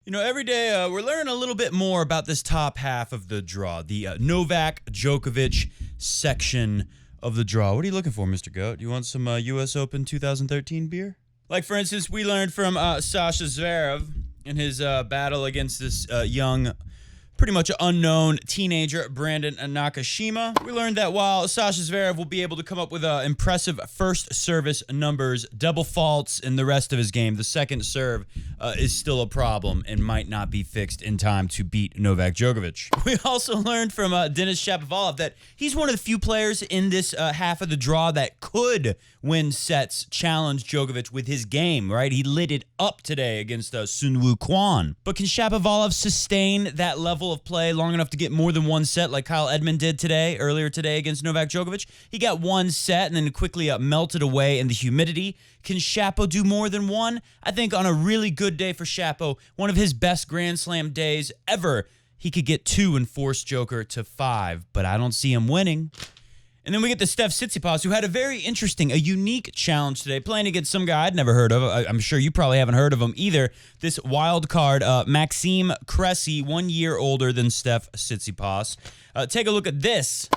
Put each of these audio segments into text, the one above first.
You know, every day we're learning a little bit more about this top half of the draw, the Novak Djokovic section of the draw. What are you looking for, Mr. Goat? Do you want some U.S. Open 2013 beer? Like, for instance, we learned from Sasha Zverev in his battle against this young, pretty much unknown teenager, Brandon Nakashima. We learned that while Sasha Zverev will be able to come up with impressive first service numbers, double faults in the rest of his game, the second serve is still a problem and might not be fixed in time to beat Novak Djokovic. We also learned from Denis Shapovalov that he's one of the few players in this half of the draw that could win sets, challenge Djokovic with his game, right? He lit it up today against Sun Woo Kwon. But can Shapovalov sustain that level of play long enough to get more than one set like Kyle Edmund did earlier today against Novak Djokovic? He got one set and then quickly melted away in the humidity. Can Shapo do more than one? I think on a really good day for Shapo, one of his best Grand Slam days ever, he could get two and force Joker to 5, but I don't see him winning. And then we get to Steph Tsitsipas, who had a very interesting, a unique challenge today, playing against some guy I'd never heard of. I'm sure you probably haven't heard of him either. This wild card, Maxime Cressy, 1 year older than Steph Tsitsipas. Take a look at this.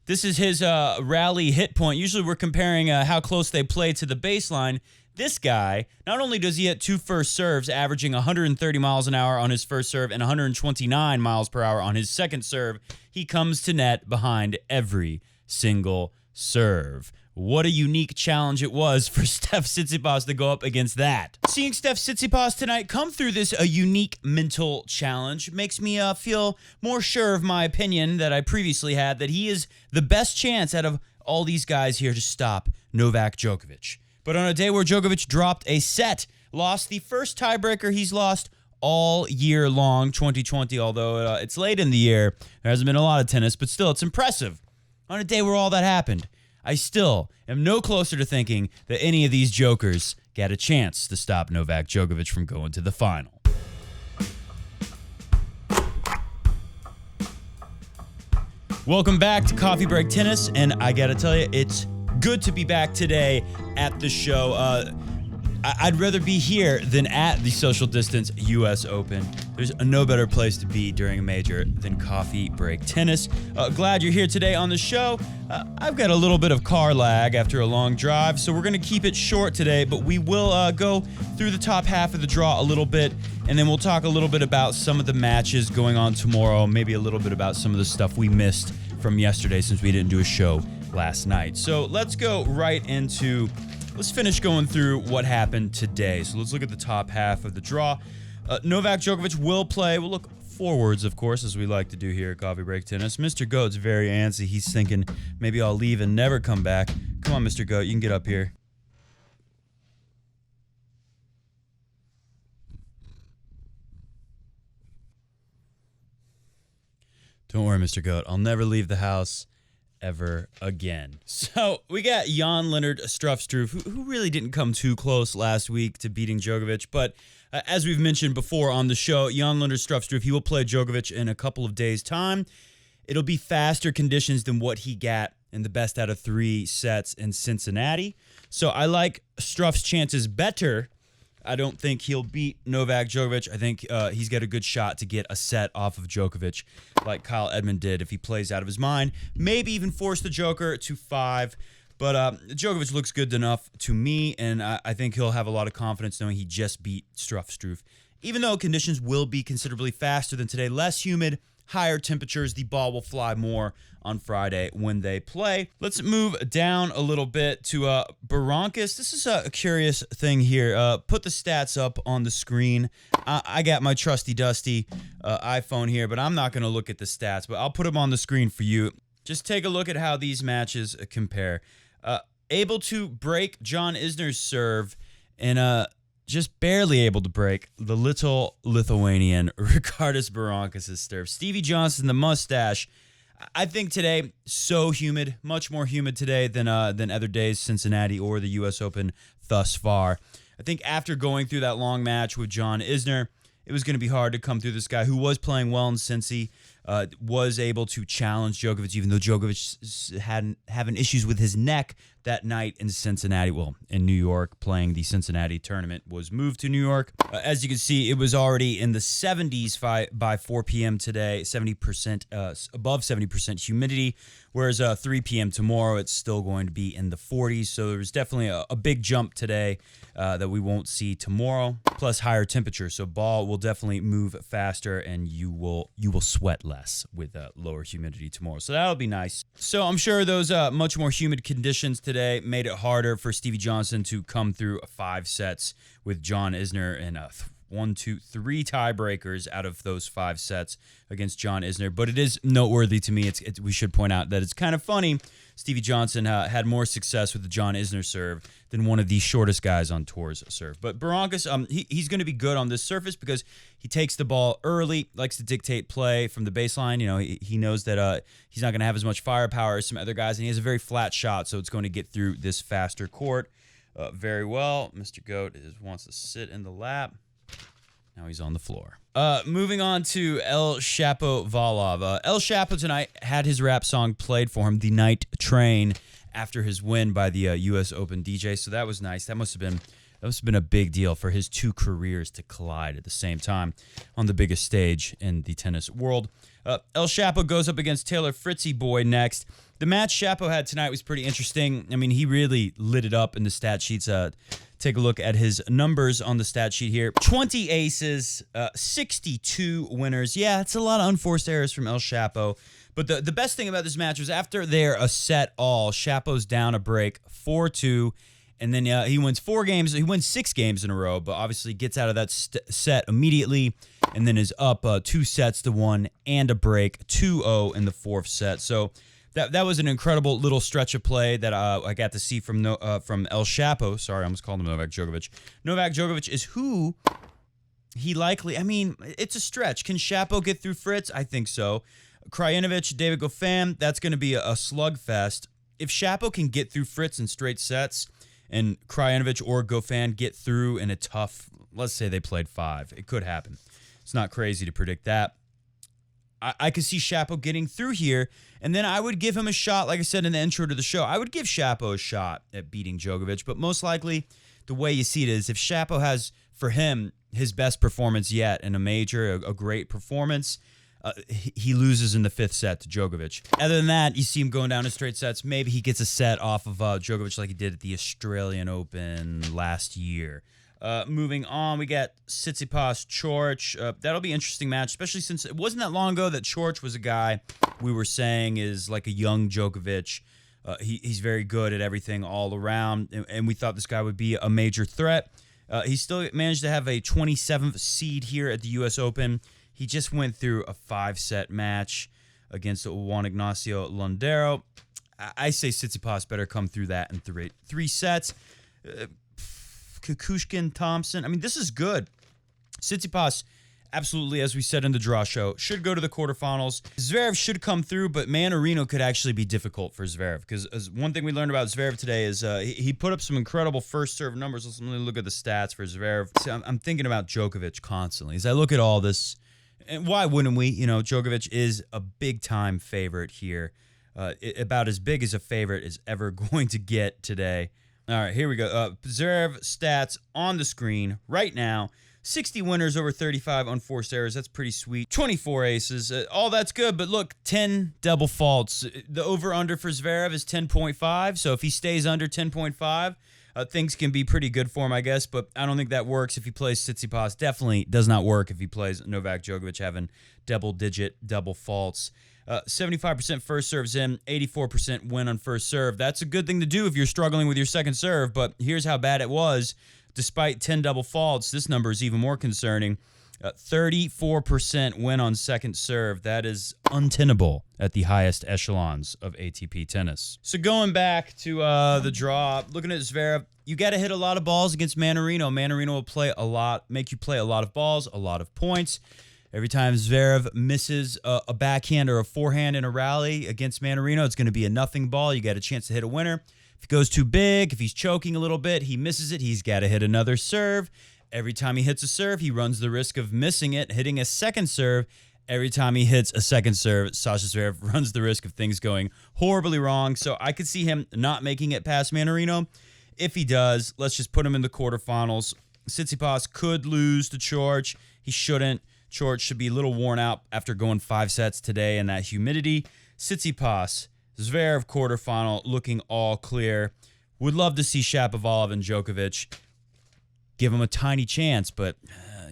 This is his rally hit point. Usually we're comparing how close they play to the baseline. This guy, not only does he hit two first serves, averaging 130 miles an hour on his first serve and 129 miles per hour on his second serve, he comes to net behind every single serve. What a unique challenge it was for Steph Tsitsipas to go up against that. Seeing Steph Tsitsipas tonight come through this unique mental challenge makes me feel more sure of my opinion that I previously had, that he is the best chance out of all these guys here to stop Novak Djokovic. But on a day where Djokovic dropped a set, lost the first tiebreaker he's lost all year long, 2020, although it's late in the year, there hasn't been a lot of tennis, but still, it's impressive. On a day where all that happened, I still am no closer to thinking that any of these jokers got a chance to stop Novak Djokovic from going to the final. Welcome back to Coffee Break Tennis, and I gotta tell you, it's good to be back today at the show. I'd rather be here than at the social distance U.S. Open. There's no better place to be during a major than Coffee Break Tennis. Glad you're here today on the show. I've got a little bit of car lag after a long drive, so we're going to keep it short today, but we will go through the top half of the draw a little bit, and then we'll talk a little bit about some of the matches going on tomorrow, maybe a little bit about some of the stuff we missed from yesterday since we didn't do a show last night. So let's go right into... Let's finish going through what happened today. So let's look at the top half of the draw. Novak Djokovic will play. We'll look forwards, of course, as we like to do here at Coffee Break Tennis. Mr. Goat's very antsy. He's thinking, maybe I'll leave and never come back. Come on, Mr. Goat, you can get up here. Don't worry, Mr. Goat. I'll never leave the house ever again. So we got Jan-Lennard Struff, who really didn't come too close last week to beating Djokovic, but as we've mentioned before on the show, Jan-Lennard Struff, he will play Djokovic in a couple of days' time. It'll be faster conditions than what he got in the best out of 3 sets in Cincinnati. So I like Struff's chances better. I don't think he'll beat Novak Djokovic. I think he's got a good shot to get a set off of Djokovic like Kyle Edmund did if he plays out of his mind. Maybe even force the Joker to 5. But Djokovic looks good enough to me, and I think he'll have a lot of confidence knowing he just beat Struff. Even though conditions will be considerably faster than today, less humid, higher temperatures, the ball will fly more on Friday when they play. Let's move down a little bit to Berankis. This is a curious thing here. Put the stats up on the screen. I got my trusty dusty iPhone here, but I'm not going to look at the stats, but I'll put them on the screen for you. Just take a look at how these matches compare. Able to break John Isner's serve and just barely able to break the little Lithuanian Ricardas Berankis' serve. Stevie Johnson, the mustache. I think today, so humid, much more humid today than other days, Cincinnati or the U.S. Open thus far. I think after going through that long match with John Isner, it was going to be hard to come through this guy who was playing well in Cincy. was able to challenge Djokovic, even though Djokovic had having issues with his neck that night in Cincinnati. Well, in New York, playing the Cincinnati tournament, was moved to New York. As you can see, it was already in the 70s by 4 p.m. today, 70%, above 70% humidity, whereas 3 p.m. tomorrow, it's still going to be in the 40s. So there was definitely a big jump today that we won't see tomorrow, plus higher temperature. So ball will definitely move faster, and you will sweat less with lower humidity tomorrow. So that'll be nice. So I'm sure those much more humid conditions today made it harder for Stevie Johnson to come through 5 sets with John Isner and 1, 2, 3 tiebreakers out of those 5 sets against John Isner. But it is noteworthy to me. We should point out that it's kind of funny. Stevie Johnson had more success with the John Isner serve than one of the shortest guys on tour's serve. But Berankis, he's going to be good on this surface because he takes the ball early, likes to dictate play from the baseline. You know, he knows that he's not going to have as much firepower as some other guys, and he has a very flat shot, so it's going to get through this faster court very well. Mr. Goat wants to sit in the lap. Now he's on the floor. Moving on to El Shapovalov. El Shapo tonight had his rap song played for him, The Night Train, after his win by the U.S. Open DJ. So that was nice. That must have been a big deal for his 2 careers to collide at the same time on the biggest stage in the tennis world. El Shapo goes up against Taylor Fritzy Boy next. The match Shapo had tonight was pretty interesting. I mean, he really lit it up in the stat sheets. Take a look at his numbers on the stat sheet here. 20 aces, 62 winners. Yeah, it's a lot of unforced errors from El Shapo. But the best thing about this match was after they're a set all, Shapo's down a break, 4-2. And then he wins 4 games. He wins 6 games in a row, but obviously gets out of that set immediately and then is up 2 sets to 1 and a break, 2-0 in the 4th set. So that was an incredible little stretch of play that I got to see from El Shapo. Sorry, I almost called him Novak Djokovic. Novak Djokovic is who he likely, I mean, it's a stretch. Can Shapo get through Fritz? I think so. Krajinovic, David Goffin, that's going to be a slugfest. If Shapo can get through Fritz in straight sets and Krajinovic or Goffin get through in a tough, let's say they played 5, it could happen. It's not crazy to predict that. I could see Shapo getting through here, and then I would give him a shot, like I said in the intro to the show. I would give Shapo a shot at beating Djokovic, but most likely the way you see it is if Shapo has, for him, his best performance yet in a major, a great performance, he loses in the 5th set to Djokovic. Other than that, you see him going down in straight sets. Maybe he gets a set off of Djokovic like he did at the Australian Open last year. Moving on, we got Tsitsipas, Coric. That'll be an interesting match, especially since it wasn't that long ago that Coric was a guy we were saying is like a young Djokovic. He's very good at everything all around, and we thought this guy would be a major threat. He still managed to have a 27th seed here at the U.S. Open. He just went through a 5-set match against Juan Ignacio Londero. I say Tsitsipas better come through that in 3 sets. Kukushkin, Thompson. I mean, this is good. Tsitsipas, absolutely, as we said in the draw show, should go to the quarterfinals. Zverev should come through, but Mannarino could actually be difficult for Zverev because one thing we learned about Zverev today is he put up some incredible first serve numbers. Let's look at the stats for Zverev. So I'm thinking about Djokovic constantly. As I look at all this, and why wouldn't we? You know, Djokovic is a big-time favorite here, about as big as a favorite is ever going to get today. All right, here we go. Zverev stats on the screen right now. 60 winners over 35 unforced errors. That's pretty sweet. 24 aces. All that's good, but look, 10 double faults. The over-under for Zverev is 10.5, so if he stays under 10.5, things can be pretty good for him, I guess, but I don't think that works if he plays Tsitsipas. Definitely does not work if he plays Novak Djokovic having double-digit double faults. 75% first serves in, 84% win on first serve. That's a good thing to do if you're struggling with your second serve, but here's how bad it was. Despite 10 double faults, this number is even more concerning. 34% win on second serve. That is untenable at the highest echelons of ATP tennis. So going back to the draw, looking at Zverev, you got to hit a lot of balls against Mannarino. Mannarino will play a lot, make you play a lot of balls, a lot of points. Every time Zverev misses a backhand or a forehand in a rally against Mannarino, it's going to be a nothing ball. You got a chance to hit a winner. If it goes too big, if he's choking a little bit, he misses it, he's got to hit another serve. Every time he hits a serve, he runs the risk of missing it, hitting a second serve, every time he hits a second serve, Sasha Zverev runs the risk of things going horribly wrong. So I could see him not making it past Mannarino. If he does, let's just put him in the quarterfinals. Tsitsipas could lose to Coric. He shouldn't. Coric should be a little worn out after going 5 sets today in that humidity. Tsitsipas, Zverev quarterfinal, looking all clear. Would love to see Shapovalov and Djokovic. Give him a tiny chance, but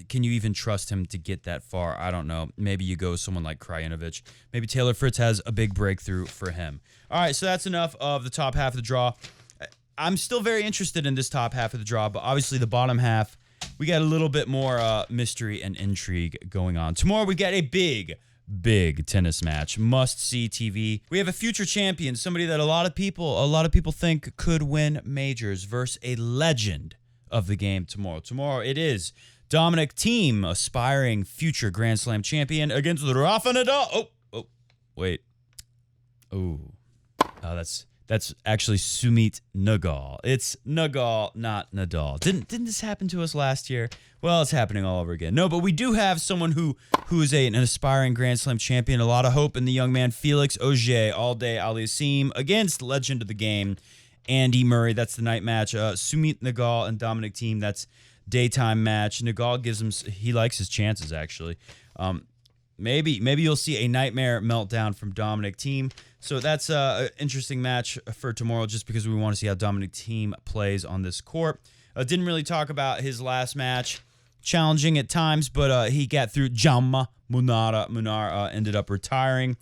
can you even trust him to get that far? I don't know. Maybe you go with someone like Krajinovic. Maybe Taylor Fritz has a big breakthrough for him. All right, so that's enough of the top half of the draw. I'm still very interested in this top half of the draw, but obviously the bottom half, we got a little bit more mystery and intrigue going on. Tomorrow we got a big tennis match. Must-see TV. We have a future champion, somebody that a lot of people think could win majors versus a legend of the game tomorrow. Tomorrow it is Dominic Thiem, aspiring future Grand Slam champion, against Rafa Nadal. That's actually Sumit Nagal. It's Nagal, not Nadal. Didn't this happen to us last year? Well, it's happening all over again. No, but we do have someone who is an aspiring Grand Slam champion. A lot of hope in the young man, Felix Auger-Aliassime, against legend of the game, Andy Murray. That's the night match. Sumit Nagal and Dominic Thiem, that's daytime match. Nagal he likes his chances, actually. Maybe you'll see a nightmare meltdown from Dominic Thiem. So that's an interesting match for tomorrow, just because we want to see how Dominic Thiem plays on this court. Didn't really talk about his last match. Challenging at times, but he got through. Jaume Munar ended up retiring.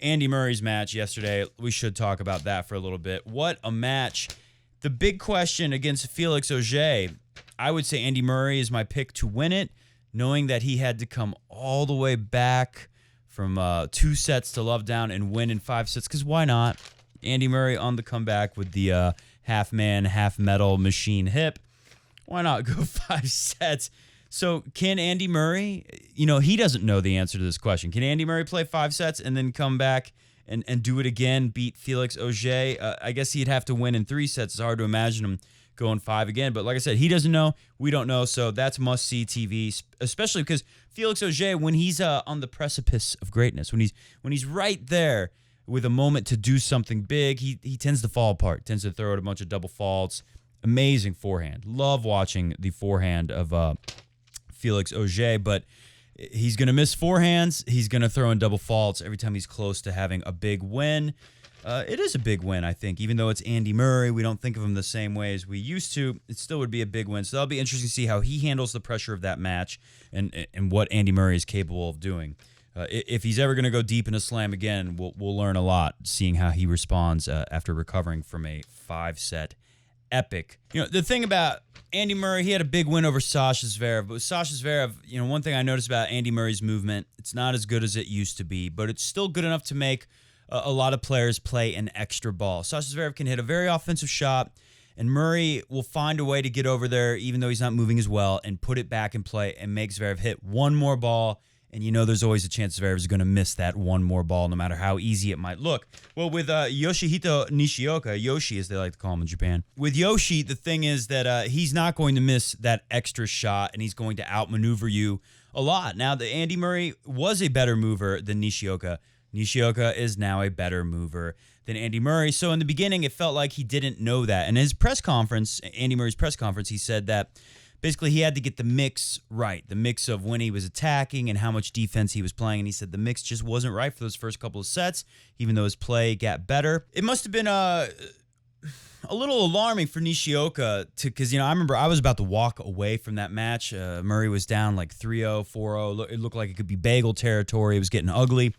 Andy Murray's match yesterday, we should talk about that for a little bit. What a match. The big question against Felix Auger, I would say Andy Murray is my pick to win it, knowing that he had to come all the way back from 2 sets to love down and win in 5 sets, because why not? Andy Murray on the comeback with the half-man, half-metal machine hip. Why not go 5 sets? So can Andy Murray, he doesn't know the answer to this question. Can Andy Murray play 5 sets and then come back and do it again, beat Felix Auger? I guess he'd have to win in 3 sets. It's hard to imagine him going 5 again. But like I said, he doesn't know. We don't know. So that's must-see TV, especially because Felix Auger, when he's on the precipice of greatness, when he's right there with a moment to do something big, he tends to fall apart, tends to throw out a bunch of double faults. Amazing forehand. Love watching the forehand of Felix Auger, but he's going to miss forehands. He's going to throw in double faults every time he's close to having a big win. It is a big win, I think. Even though it's Andy Murray, we don't think of him the same way as we used to. It still would be a big win. So that'll be interesting to see how he handles the pressure of that match and what Andy Murray is capable of doing. If he's ever going to go deep in a slam again, we'll learn a lot, seeing how he responds after recovering from a 5-set epic. The thing about Andy Murray, he had a big win over Sasha Zverev. But with Sasha Zverev, one thing I noticed about Andy Murray's movement, it's not as good as it used to be, but it's still good enough to make a lot of players play an extra ball. Sasha Zverev can hit a very offensive shot, and Murray will find a way to get over there, even though he's not moving as well, and put it back in play and make Zverev hit one more ball. And there's always a chance Zverev is going to miss that one more ball, no matter how easy it might look. Well, with Yoshihito Nishioka, Yoshi as they like to call him in Japan, with Yoshi, the thing is that he's not going to miss that extra shot, and he's going to outmaneuver you a lot. Now, the Andy Murray was a better mover than Nishioka. Nishioka is now a better mover than Andy Murray. So in the beginning, it felt like he didn't know that. In his press conference, Andy Murray's press conference, he said that basically he had to get the mix right, the mix of when he was attacking and how much defense he was playing. And he said the mix just wasn't right for those first couple of sets, even though his play got better. It must have been a little alarming for Nishioka because, I remember I was about to walk away from that match. Murray was down like 3-0, 4-0. It looked like it could be bagel territory. It was getting ugly.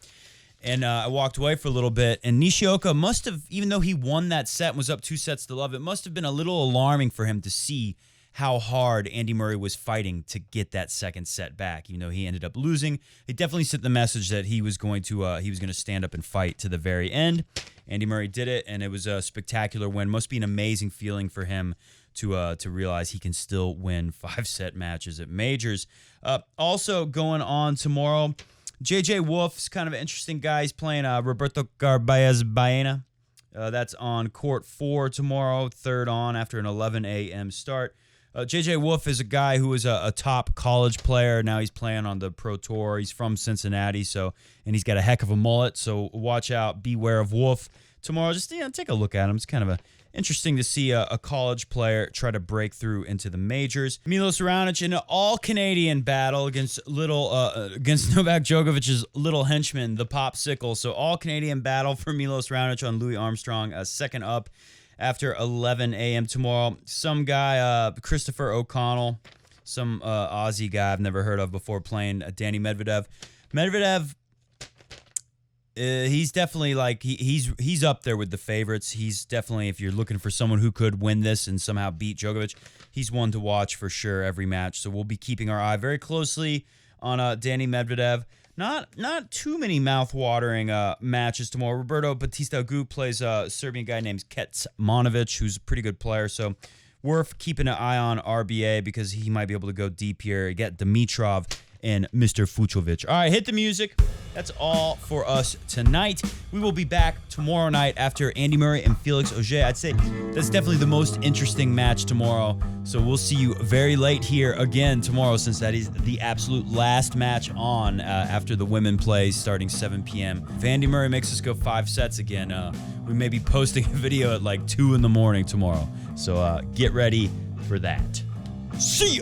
And I walked away for a little bit. And Nishioka must have, even though he won that set and was up 2 sets to love, it must have been a little alarming for him to see how hard Andy Murray was fighting to get that second set back. Even though he ended up losing, it definitely sent the message that he was going to stand up and fight to the very end. Andy Murray did it, and it was a spectacular win. Must be an amazing feeling for him to realize he can still win 5-set matches at majors. Also going on tomorrow, J.J. Wolf's kind of an interesting guy. He's playing Roberto Garbaez Baena. That's on court 4 tomorrow, third on after an 11 a.m. start. J.J. Wolf is a guy who was a top college player. Now he's playing on the Pro Tour. He's from Cincinnati, and he's got a heck of a mullet. So watch out, beware of Wolf tomorrow. Just take a look at him. It's kind of interesting to see a college player try to break through into the majors. Milos Raonic in an all-Canadian battle against Novak Djokovic's little henchman, the Popsicle. So all-Canadian battle for Milos Raonic on Louis Armstrong, second up after 11 a.m. tomorrow. Some guy, Christopher O'Connell, some Aussie guy I've never heard of before, playing Danny Medvedev. Medvedev, he's definitely he's up there with the favorites. He's definitely, if you're looking for someone who could win this and somehow beat Djokovic, he's one to watch for sure every match. So we'll be keeping our eye very closely on Danny Medvedev. Not too many mouth-watering matches tomorrow. Roberto Batista Agut plays a Serbian guy named Kecmanovic, who's a pretty good player. So worth keeping an eye on RBA because he might be able to go deep here. Get Dimitrov and Mr. Fucsovics. All right, hit the music. That's all for us tonight. We will be back tomorrow night after Andy Murray and Felix Auger. I'd say that's definitely the most interesting match tomorrow. So we'll see you very late here again tomorrow, since that is the absolute last match on after the women play starting 7 p.m. If Andy Murray makes us go 5 sets again, we may be posting a video at like 2 in the morning tomorrow. So get ready for that. See ya!